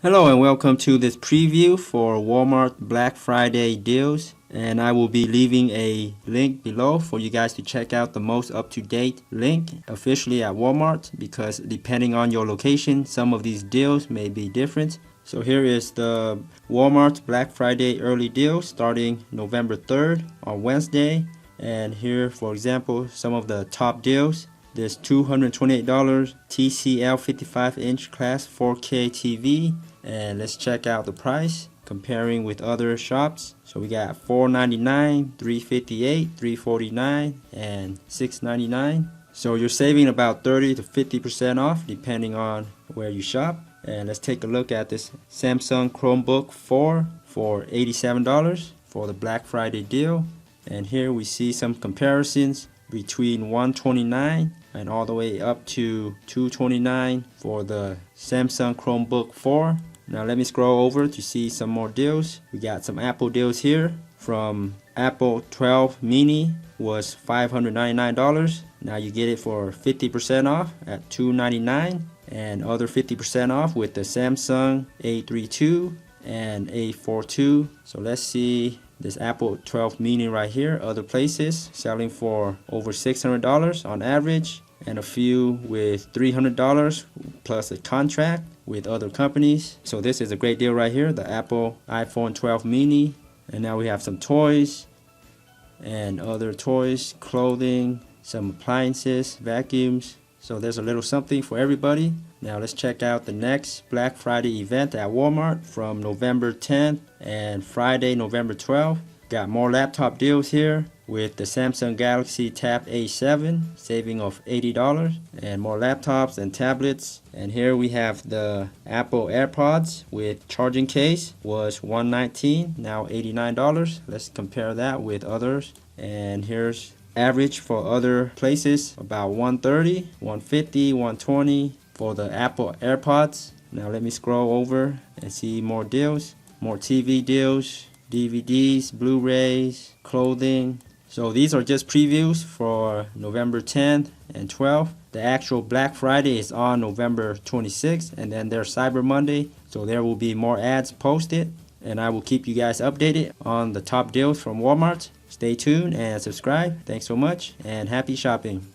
Hello and welcome to this preview for Walmart Black Friday deals, and I will be leaving a link below for you guys to check out the most up-to-date link officially at Walmart, because depending on your location some of these deals may be different. So here is the Walmart Black Friday early deal starting November 3rd on Wednesday, and here for example some of the top deals. There's $228 TCL 55-inch class 4K TV, and let's check out the price comparing with other shops. So we got $499, $358, $349, and $699. So you're saving about 30 to 50% off depending on where you shop. And let's take a look at this Samsung Chromebook 4 for $87 for the Black Friday deal. And here we see some comparisons between $129 and all the way up to $229 for the Samsung Chromebook 4. Now let me scroll over to see some more deals. We got some Apple deals here. From Apple 12 mini was $599. Now you get it for 50% off at $299, and other 50% off with the Samsung A32 and A42. So let's see this Apple 12 mini right here. Other places selling for over $600 on average, and a few with $300 plus a contract with other companies. So this is a great deal right here, the Apple iPhone 12 mini. And now we have some toys and other toys, clothing, some appliances, vacuums. So there's a little something for everybody. Now let's check out the next Black Friday event at Walmart from November 10th and Friday, November 12th. Got more laptop deals here with the Samsung Galaxy Tab A7, saving of $80, and more laptops and tablets. And here we have the Apple AirPods with charging case, was $119, now $89. Let's compare that with others. And here's average for other places, about $130, $150, $120 for the Apple AirPods. Now let me scroll over and see more deals, more TV deals, DVDs, Blu-rays, clothing. So these are just previews for November 10th and 12th. The actual Black Friday is on November 26th, and then there's Cyber Monday. So there will be more ads posted, and I will keep you guys updated on the top deals from Walmart. Stay tuned and subscribe. Thanks so much, and happy shopping.